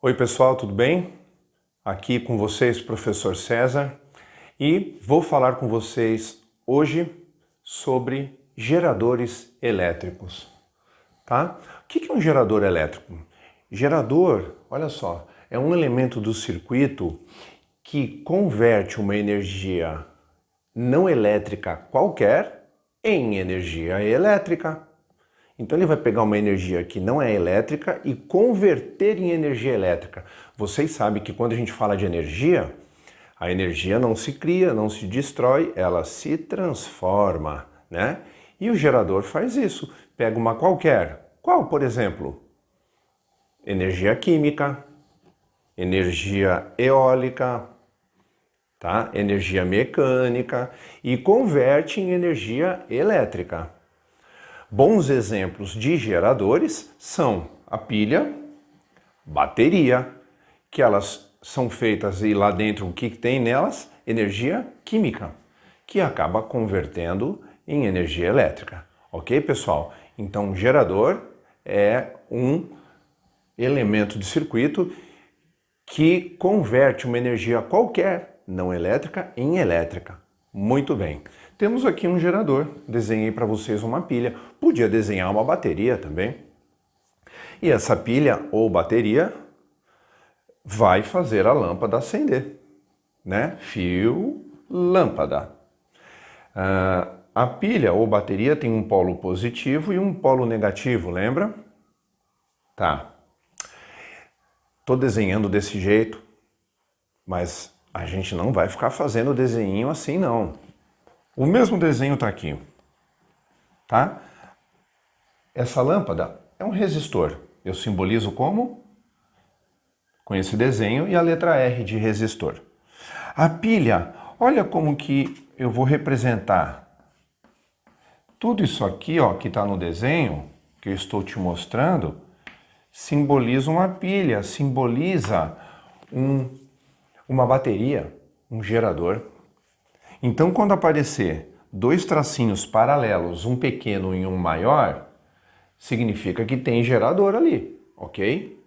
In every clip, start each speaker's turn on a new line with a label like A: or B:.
A: Oi pessoal, tudo bem? Aqui com vocês, professor César, e vou falar com vocês hoje sobre geradores elétricos, tá? O que é um gerador elétrico? Gerador, olha só, é um elemento do circuito que converte uma energia não elétrica qualquer em energia elétrica. Então ele vai pegar uma energia que não é elétrica e converter em energia elétrica. Vocês sabem que quando a gente fala de energia, a energia não se cria, não se destrói, ela se transforma, né? E o gerador faz isso. Pega uma qualquer. Qual, por exemplo? Energia química, energia eólica, tá? Energia mecânica e converte em energia elétrica. Bons exemplos de geradores são a pilha, bateria, que elas são feitas e lá dentro o que tem nelas? Energia química, que acaba convertendo em energia elétrica. Ok, pessoal? Então, gerador é um elemento de circuito que converte uma energia qualquer, não elétrica, em elétrica. Muito bem. Temos aqui um gerador, desenhei para vocês uma pilha, podia desenhar uma bateria também. E essa pilha ou bateria vai fazer a lâmpada acender, né? Fio, lâmpada. A pilha ou bateria tem um polo positivo e um polo negativo, lembra? Tá. Tô desenhando desse jeito, mas a gente não vai ficar fazendo desenho assim não. O mesmo desenho está aqui, tá? Essa lâmpada é um resistor. Eu simbolizo como? Com esse desenho e a letra R de resistor. A pilha, olha como que eu vou representar. Tudo isso aqui, ó, que está no desenho, que eu estou te mostrando, simboliza uma pilha, simboliza uma bateria, um gerador. Então, quando aparecer dois tracinhos paralelos, um pequeno e um maior, significa que tem gerador ali, ok?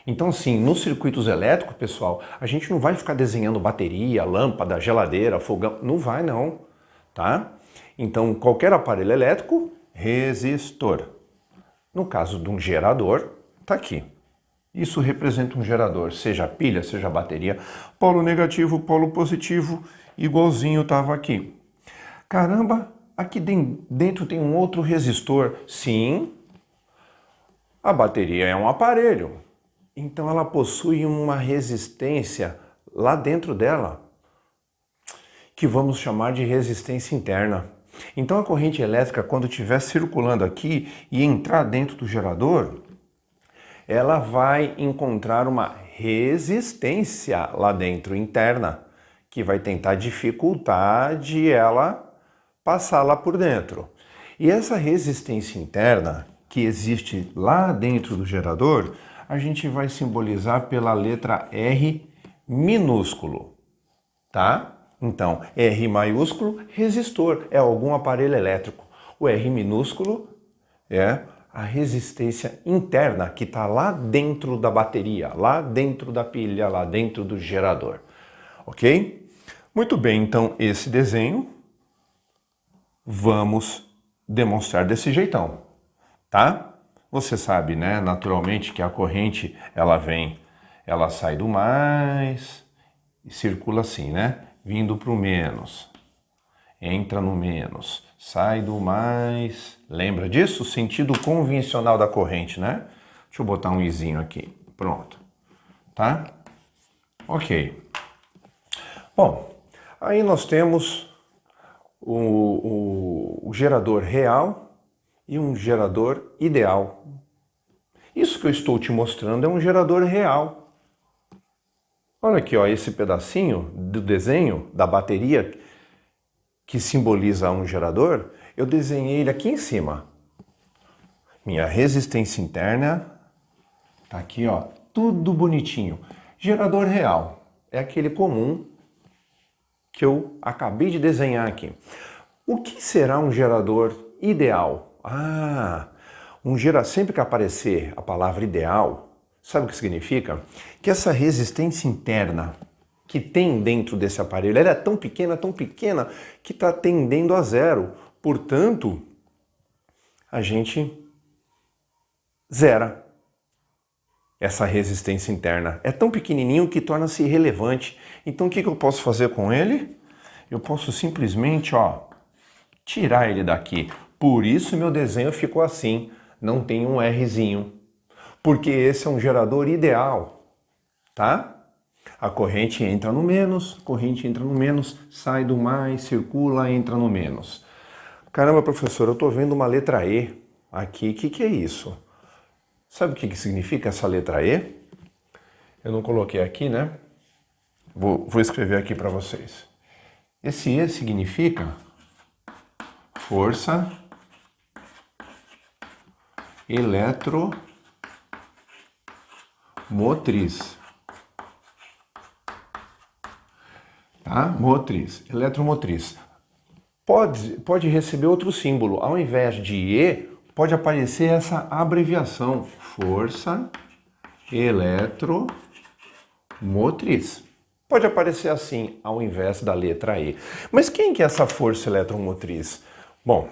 A: Então, assim, nos circuitos elétricos, pessoal, a gente não vai ficar desenhando bateria, lâmpada, geladeira, fogão, não vai não, tá? Então, qualquer aparelho elétrico, resistor. No caso de um gerador, tá aqui. Isso representa um gerador, seja pilha, seja bateria, polo negativo, polo positivo, igualzinho estava aqui. Caramba, aqui dentro tem um outro resistor. Sim, a bateria é um aparelho, então ela possui uma resistência lá dentro dela, que vamos chamar de resistência interna. Então a corrente elétrica, quando estiver circulando aqui e entrar dentro do gerador, ela vai encontrar uma resistência lá dentro, interna, que vai tentar dificultar de ela passar lá por dentro. E essa resistência interna, que existe lá dentro do gerador, a gente vai simbolizar pela letra R minúsculo, tá? Então, R maiúsculo, resistor, é algum aparelho elétrico. O R minúsculo é a resistência interna que está lá dentro da bateria, lá dentro da pilha, lá dentro do gerador. Ok? Muito bem, então esse desenho vamos demonstrar desse jeitão, tá? Você sabe, né, naturalmente que a corrente, ela sai do mais e circula assim, né? Vindo para o menos, entra no menos, sai do mais. Lembra disso? O sentido convencional da corrente, né? Deixa eu botar um izinho aqui. Pronto. Tá? Ok. Bom, aí nós temos o gerador real e um gerador ideal. Isso que eu estou te mostrando é um gerador real. Olha aqui, ó, esse pedacinho do desenho da bateria que simboliza um gerador, eu desenhei ele aqui em cima. Minha resistência interna tá aqui, ó, tudo bonitinho. Gerador real é aquele comum que eu acabei de desenhar aqui. O que será um gerador ideal? Sempre que aparecer a palavra ideal, Sabe o que significa? Que essa resistência interna que tem dentro desse aparelho, ela é tão pequena, que está tendendo a zero. Portanto, a gente zera essa resistência interna. É tão pequenininho que torna-se irrelevante. Então, o que eu posso fazer com ele? Eu posso simplesmente, tirar ele daqui. Por isso meu desenho ficou assim, não tem um Rzinho. Porque esse é um gerador ideal, tá? A corrente entra no menos, sai do mais, circula, entra no menos. Caramba, professor, eu estou vendo uma letra E aqui. O que é isso? Sabe o que significa essa letra E? Eu não coloquei aqui, né? Vou escrever aqui para vocês. Esse E significa força eletromotriz. Tá? Motriz, eletromotriz. Pode receber outro símbolo. Ao invés de E, pode aparecer essa abreviação. Força eletromotriz. Pode aparecer assim, ao invés da letra E. Mas quem que é essa força eletromotriz? Bom,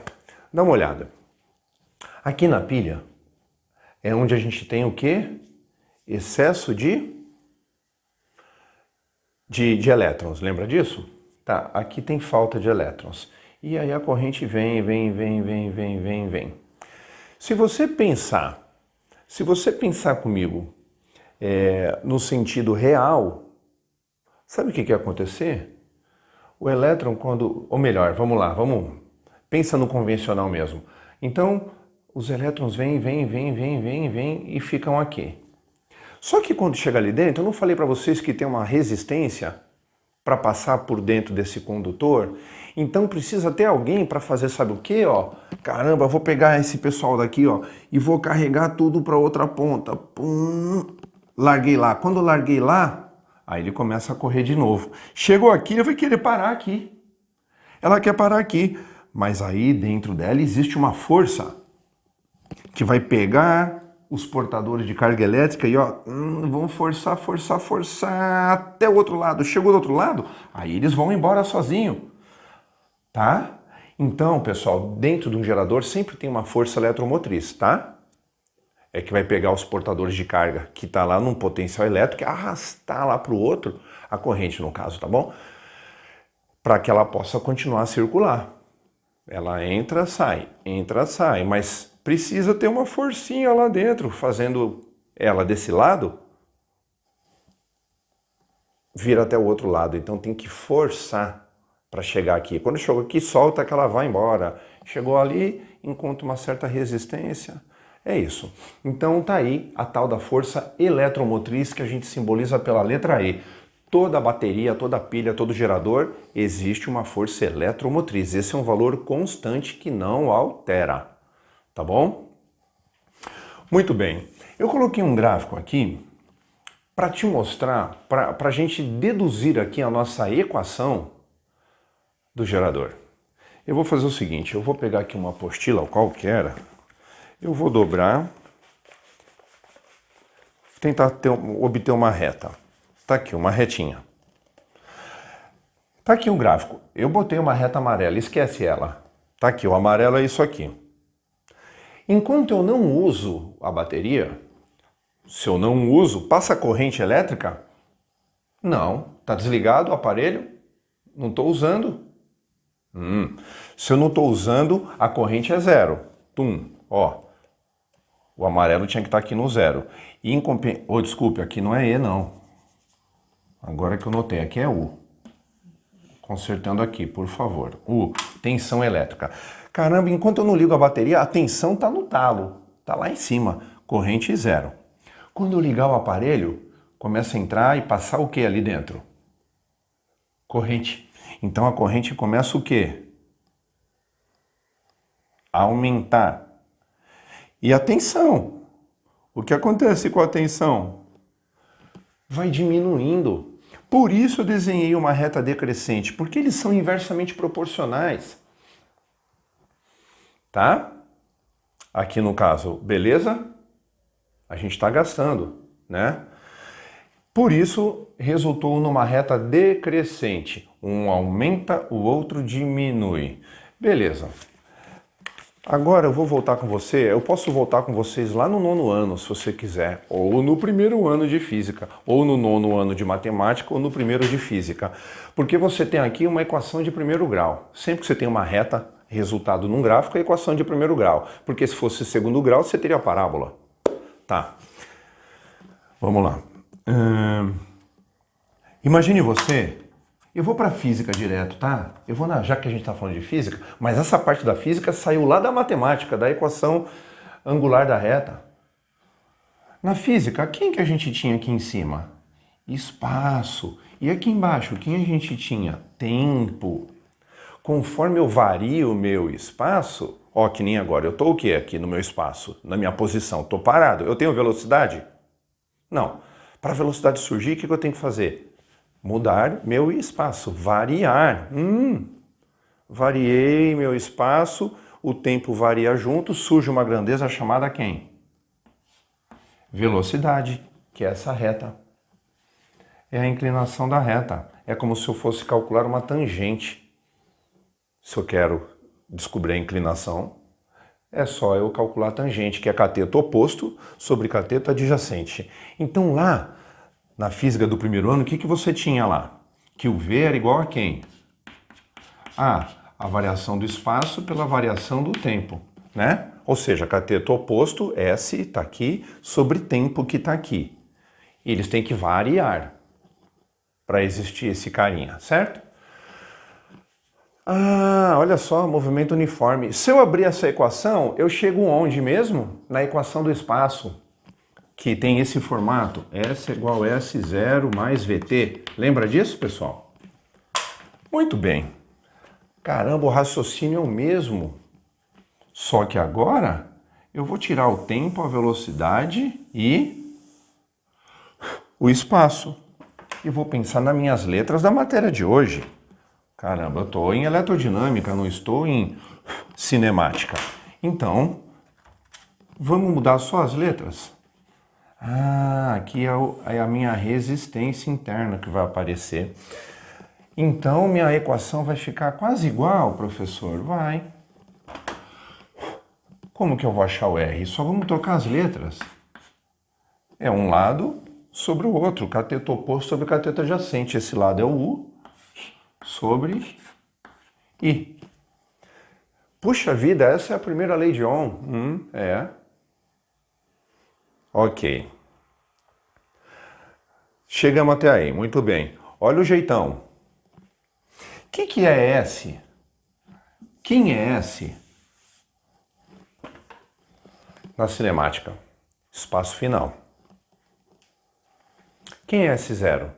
A: dá uma olhada. Aqui na pilha é onde a gente tem o quê? Excesso de elétrons, lembra disso? Tá, aqui tem falta de elétrons. E aí a corrente vem. Se você pensar comigo no sentido real, sabe o que ia acontecer? O elétron ou melhor, pensa no convencional mesmo. Então, os elétrons vêm e ficam aqui. Só que quando chega ali dentro, eu não falei para vocês que tem uma resistência para passar por dentro desse condutor? Então precisa ter alguém para fazer, sabe o quê? Caramba, eu vou pegar esse pessoal daqui, e vou carregar tudo para outra ponta. Pum, larguei lá. Quando eu larguei lá, aí ele começa a correr de novo. Chegou aqui, ele vai querer parar aqui. Ela quer parar aqui, mas aí dentro dela existe uma força que vai pegar os portadores de carga elétrica e vão forçar até o outro lado. Chegou do outro lado, aí eles vão embora sozinho, tá? Então, pessoal, dentro de um gerador sempre tem uma força eletromotriz, tá? É que vai pegar os portadores de carga que está lá num potencial elétrico e arrastar lá para o outro, a corrente no caso, tá bom? Para que ela possa continuar a circular. Ela entra, sai, mas precisa ter uma forcinha lá dentro, fazendo ela desse lado vir até o outro lado. Então tem que forçar para chegar aqui. Quando chegou aqui, solta que ela vai embora. Chegou ali, encontra uma certa resistência. É isso. Então tá aí a tal da força eletromotriz que a gente simboliza pela letra E. Toda bateria, toda pilha, todo gerador, existe uma força eletromotriz. Esse é um valor constante que não altera. Tá bom? Muito bem. Eu coloquei um gráfico aqui para te mostrar, para a gente deduzir aqui a nossa equação do gerador. Eu vou fazer o seguinte, eu vou pegar aqui uma apostila qualquer, eu vou dobrar, tentar obter uma reta. Tá aqui, uma retinha. Tá aqui um gráfico. Eu botei uma reta amarela, esquece ela. Tá aqui, o amarelo é isso aqui. Enquanto eu não uso a bateria, se eu não uso, passa corrente elétrica? Não. Tá desligado o aparelho? Não estou usando. Se eu não estou usando, a corrente é zero. O amarelo tinha que estar aqui no zero. Desculpe, aqui não é E não. Agora que eu notei, aqui é U. Consertando aqui, por favor. U, tensão elétrica. Caramba, enquanto eu não ligo a bateria, a tensão está no talo. Está lá em cima. Corrente zero. Quando eu ligar o aparelho, começa a entrar e passar o que ali dentro? Corrente. Então a corrente começa o quê? A aumentar. E a tensão? O que acontece com a tensão? Vai diminuindo. Por isso eu desenhei uma reta decrescente, porque eles são inversamente proporcionais. Tá? Aqui no caso, beleza? A gente está gastando, né? Por isso, resultou numa reta decrescente. Um aumenta, o outro diminui. Beleza. Agora eu vou voltar com você, eu posso voltar com vocês lá no 9º ano, se você quiser, ou no 1º ano de física, ou no 9º ano de matemática, ou no 1º de física. Porque você tem aqui uma equação de 1º grau. Sempre que você tem uma reta, resultado num gráfico, é equação de 1º grau. Porque se fosse 2º grau, você teria a parábola. Tá. Vamos lá. Imagine você... Eu vou para física direto, tá? Já que a gente está falando de física, mas essa parte da física saiu lá da matemática, da equação angular da reta. Na física, quem que a gente tinha aqui em cima? Espaço. E aqui embaixo, quem a gente tinha? Tempo. Conforme eu vario o meu espaço, ó, que nem agora, eu tô o quê aqui no meu espaço? Na minha posição, tô parado. Eu tenho velocidade? Não. Para a velocidade surgir, o que eu tenho que fazer? Mudar meu espaço, variar. Variei meu espaço, o tempo varia junto, surge uma grandeza chamada quem? Velocidade, que é essa reta. É a inclinação da reta. É como se eu fosse calcular uma tangente. Se eu quero descobrir a inclinação, é só eu calcular a tangente, que é cateto oposto sobre cateto adjacente. Então lá, na física do 1º ano, o que você tinha lá? Que o V era igual a quem? A variação do espaço pela variação do tempo, né? Ou seja, cateto oposto, S está aqui, sobre tempo que está aqui. E eles têm que variar para existir esse carinha, certo? Olha só, movimento uniforme. Se eu abrir essa equação, eu chego onde mesmo? Na equação do espaço, que tem esse formato, S igual a S0 mais VT. Lembra disso, pessoal? Muito bem. Caramba, o raciocínio é o mesmo. Só que agora eu vou tirar o tempo, a velocidade e o espaço. E vou pensar nas minhas letras da matéria de hoje. Caramba, eu estou em eletrodinâmica, não estou em cinemática. Então, vamos mudar só as letras? Aqui é a minha resistência interna que vai aparecer. Então, minha equação vai ficar quase igual, professor? Vai. Como que eu vou achar o R? Só vamos trocar as letras. É um lado sobre o outro, cateto oposto sobre cateto adjacente. Esse lado é o U sobre I. Puxa vida, essa é a primeira lei de Ohm. Ok. Chegamos até aí, muito bem. Olha o jeitão. O que é S? Quem é S? Na cinemática, espaço final. Quem é S0?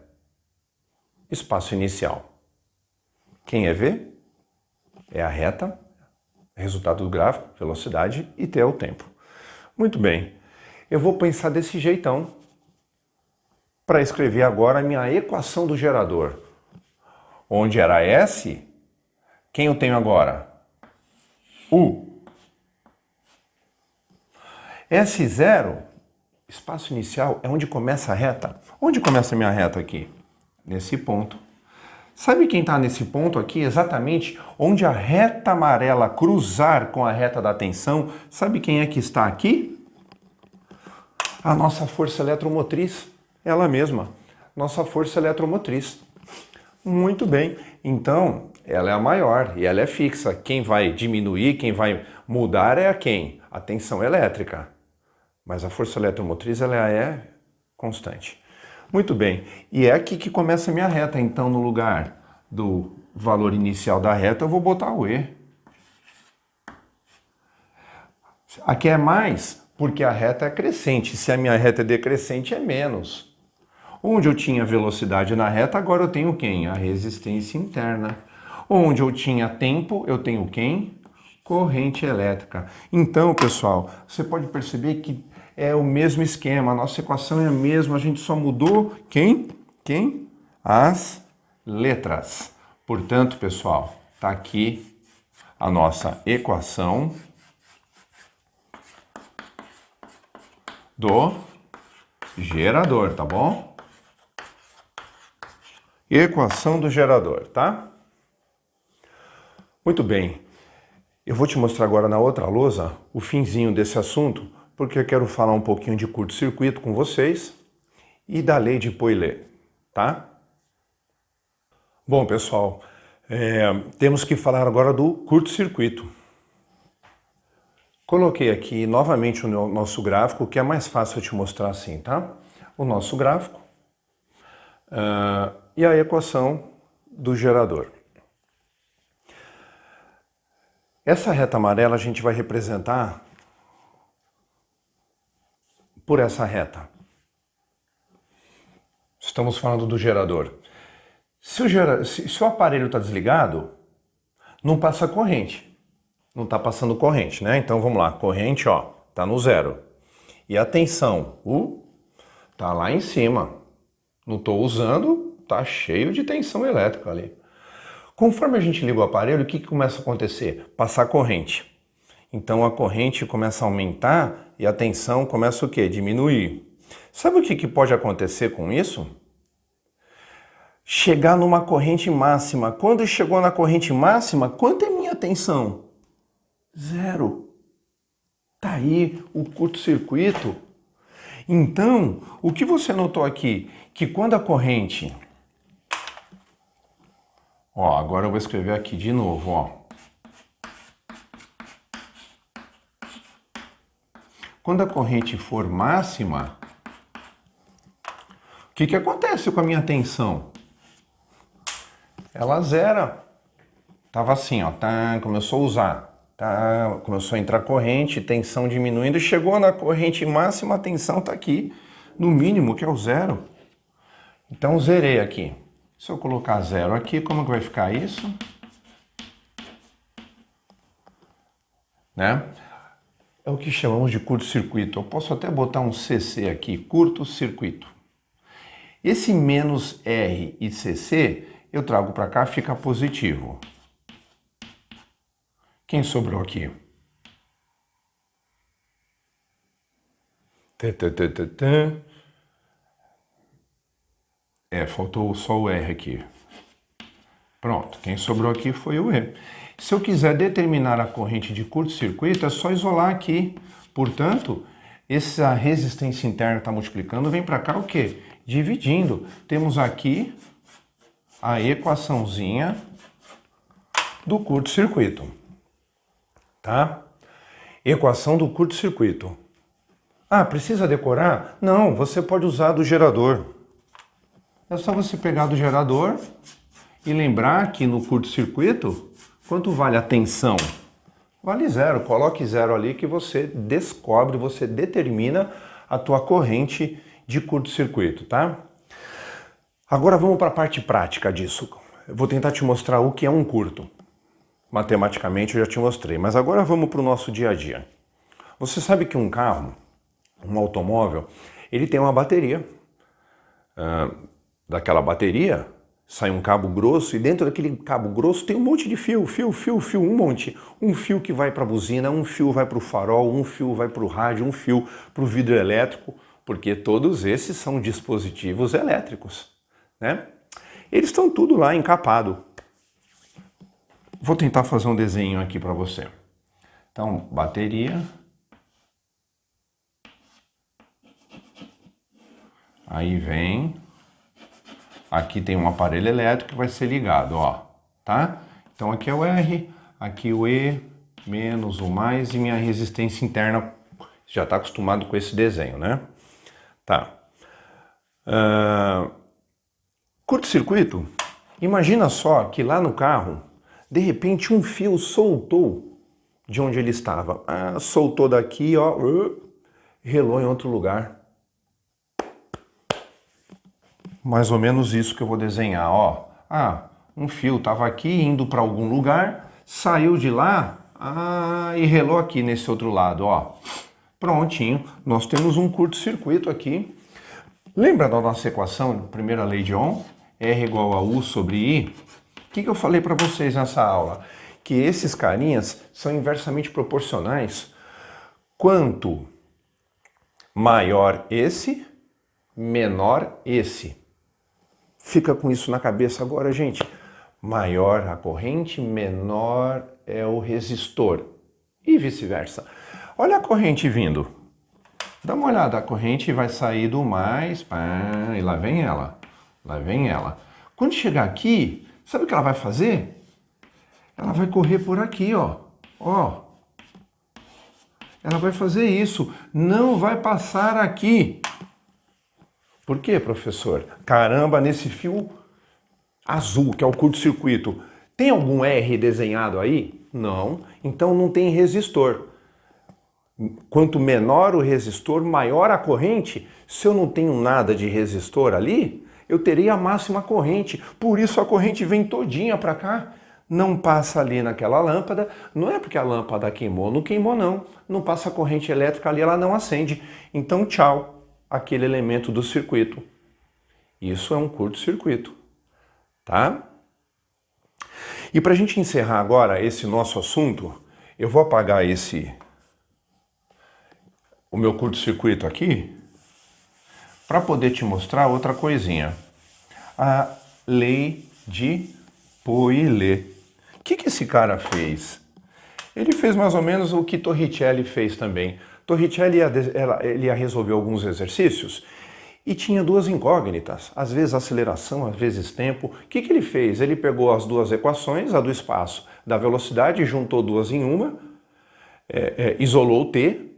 A: Espaço inicial. Quem é V? É a reta, resultado do gráfico, velocidade, e T é o tempo. Muito bem. Eu vou pensar desse jeitão para escrever agora a minha equação do gerador. Onde era S, quem eu tenho agora? U. S0, espaço inicial, é onde começa a reta. Onde começa a minha reta aqui? Nesse ponto. Sabe quem está nesse ponto aqui, exatamente onde a reta amarela cruzar com a reta da tensão? Sabe quem é que está aqui? A nossa força eletromotriz. Ela mesma. Nossa força eletromotriz. Muito bem. Então, ela é a maior e ela é fixa. Quem vai diminuir, quem vai mudar é a quem? A tensão elétrica. Mas a força eletromotriz, ela é constante. Muito bem. E é aqui que começa a minha reta. Então, no lugar do valor inicial da reta, eu vou botar o E. Aqui é mais, porque a reta é crescente. Se a minha reta é decrescente, é menos. Onde eu tinha velocidade na reta, agora eu tenho quem? A resistência interna. Onde eu tinha tempo, eu tenho quem? Corrente elétrica. Então, pessoal, você pode perceber que é o mesmo esquema, a nossa equação é a mesma, a gente só mudou quem? As letras. Portanto, pessoal, está aqui a nossa equação do gerador, tá bom? Equação do gerador, tá? Muito bem. Eu vou te mostrar agora na outra lousa o finzinho desse assunto, porque eu quero falar um pouquinho de curto-circuito com vocês e da lei de Poilet, tá? Bom, pessoal, temos que falar agora do curto-circuito. Coloquei aqui novamente o nosso gráfico, que é mais fácil eu te mostrar assim, tá? O nosso gráfico e a equação do gerador. Essa reta amarela a gente vai representar por essa reta. Estamos falando do gerador. Se o aparelho está desligado, não passa corrente. Não está passando corrente, né? Então vamos lá, corrente, ó, tá no zero. E a tensão, tá lá em cima. Não estou usando, tá cheio de tensão elétrica ali. Conforme a gente liga o aparelho, o que começa a acontecer? Passar corrente. Então a corrente começa a aumentar e a tensão começa o quê? Diminuir. Sabe o que pode acontecer com isso? Chegar numa corrente máxima. Quando chegou na corrente máxima, quanto é minha tensão? Zero. Tá aí o curto-circuito. Então, o que você notou aqui? Que quando a corrente... Ó, agora eu vou escrever aqui de novo, ó. Quando a corrente for máxima, o que acontece com a minha tensão? Ela zera. Tava assim, ó, tá, começou a usar. Tá, começou a entrar corrente, tensão diminuindo, chegou na corrente máxima, a tensão está aqui, no mínimo, que é o zero. Então, zerei aqui. Se eu colocar zero aqui, como que vai ficar isso? Né? É o que chamamos de curto-circuito. Eu posso até botar um CC aqui, curto-circuito. Esse menos R e CC, eu trago para cá, fica positivo. Quem sobrou aqui? Faltou só o R aqui. Pronto, quem sobrou aqui foi o E. Se eu quiser determinar a corrente de curto-circuito, é só isolar aqui. Portanto, essa resistência interna está multiplicando, vem para cá o quê? Dividindo. Temos aqui a equaçãozinha do curto-circuito. Tá? Equação do curto-circuito. Ah, precisa decorar? Não, você pode usar do gerador. É só você pegar do gerador e lembrar que no curto-circuito, quanto vale a tensão? Vale zero. Coloque zero ali que você descobre, você determina a tua corrente de curto-circuito, tá? Agora vamos para a parte prática disso. Eu vou tentar te mostrar o que é um curto. Matematicamente eu já te mostrei, mas agora vamos para o nosso dia a dia. Você sabe que um carro, um automóvel, ele tem uma bateria. Daquela bateria sai um cabo grosso e dentro daquele cabo grosso tem um monte de fio, um monte. Um fio que vai para a buzina, um fio vai para o farol, um fio vai para o rádio, um fio para o vidro elétrico, porque todos esses são dispositivos elétricos, né? Eles estão tudo lá encapado. Vou tentar fazer um desenho aqui para você. Então, bateria. Aí vem. Aqui tem um aparelho elétrico que vai ser ligado, ó. Tá? Então aqui é o R, aqui o E, menos o mais e minha resistência interna. Já está acostumado com esse desenho, né? Tá. Curto-circuito. Imagina só que lá no carro, de repente um fio soltou de onde ele estava. Soltou daqui, ó, relou em outro lugar. Mais ou menos isso que eu vou desenhar, ó. Um fio estava aqui indo para algum lugar, saiu de lá, e relou aqui nesse outro lado, ó. Prontinho, nós temos um curto-circuito aqui. Lembra da nossa equação, primeira lei de Ohm? R igual a U sobre I. O que eu falei para vocês nessa aula? Que esses carinhas são inversamente proporcionais. Quanto maior esse, menor esse. Fica com isso na cabeça agora, gente. Maior a corrente, menor é o resistor. E vice-versa. Olha a corrente vindo. Dá uma olhada, a corrente vai sair do mais, e lá vem ela. Lá vem ela. Quando chegar aqui, sabe o que ela vai fazer? Ela vai correr por aqui, ó. Ó. Ela vai fazer isso. Não vai passar aqui. Por quê, professor? Caramba, nesse fio azul, que é o curto-circuito, tem algum R desenhado aí? Não. Então não tem resistor. Quanto menor o resistor, maior a corrente. Se eu não tenho nada de resistor ali, eu teria a máxima corrente. Por isso a corrente vem todinha para cá. Não passa ali naquela lâmpada. Não é porque a lâmpada queimou. Não queimou, não. Não passa a corrente elétrica ali, ela não acende. Então, tchau, aquele elemento do circuito. Isso é um curto-circuito, tá? E para a gente encerrar agora esse nosso assunto, eu vou apagar o meu curto-circuito aqui para poder te mostrar outra coisinha. A lei de Poilet. O que esse cara fez? Ele fez mais ou menos o que Torricelli fez também. Torricelli ele ia resolver alguns exercícios e tinha duas incógnitas, às vezes aceleração, às vezes tempo. O que ele fez? Ele pegou as duas equações, a do espaço, da velocidade, juntou duas em uma, isolou o t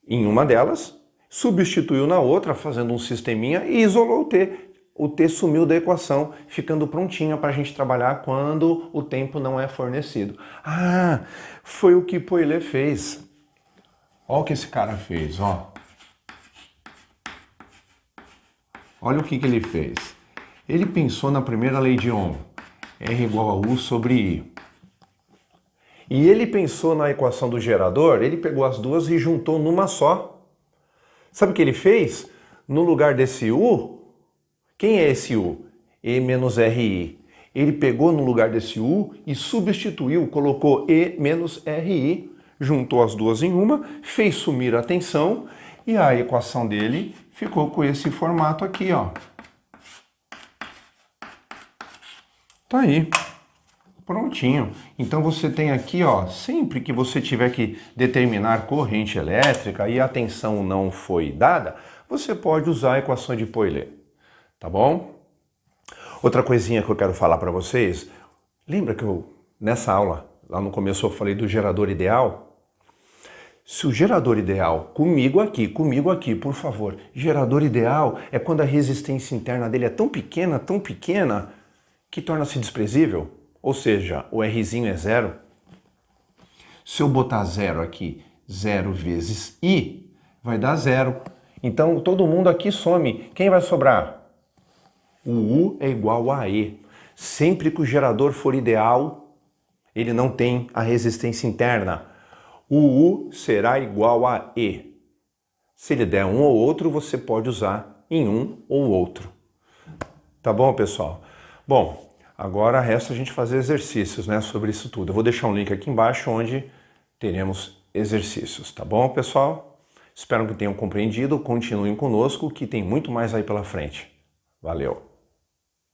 A: em uma delas, substituiu na outra, fazendo um sisteminha, e isolou o t. O t sumiu da equação, ficando prontinha para a gente trabalhar quando o tempo não é fornecido. Ah, foi o que Poilet fez. Olha o que esse cara fez, ó. Olha o que ele fez. Ele pensou na primeira lei de Ohm, R igual a U sobre I. E ele pensou na equação do gerador, ele pegou as duas e juntou numa só. Sabe o que ele fez? No lugar desse U, quem é esse U? E menos RI. Ele pegou no lugar desse U e substituiu, colocou E menos RI, juntou as duas em uma, fez sumir a tensão e a equação dele ficou com esse formato aqui, ó. Tá aí. Prontinho. Então você tem aqui, ó, sempre que você tiver que determinar corrente elétrica e a tensão não foi dada, você pode usar a equação de Poilet. Tá bom? Outra coisinha que eu quero falar para vocês, lembra que nessa aula, lá no começo eu falei do gerador ideal? Se o gerador ideal, comigo aqui, por favor, gerador ideal é quando a resistência interna dele é tão pequena, que torna-se desprezível, ou seja, o Rzinho é zero. Se eu botar zero aqui, 0 vezes I, vai dar zero. Então todo mundo aqui some. Quem vai sobrar? O U é igual a E. Sempre que o gerador for ideal, ele não tem a resistência interna. O U será igual a E. Se ele der um ou outro, você pode usar em um ou outro. Tá bom, pessoal? Bom, agora resta a gente fazer exercícios, né, sobre isso tudo. Eu vou deixar um link aqui embaixo onde teremos exercícios. Tá bom, pessoal? Espero que tenham compreendido. Continuem conosco que tem muito mais aí pela frente. Valeu!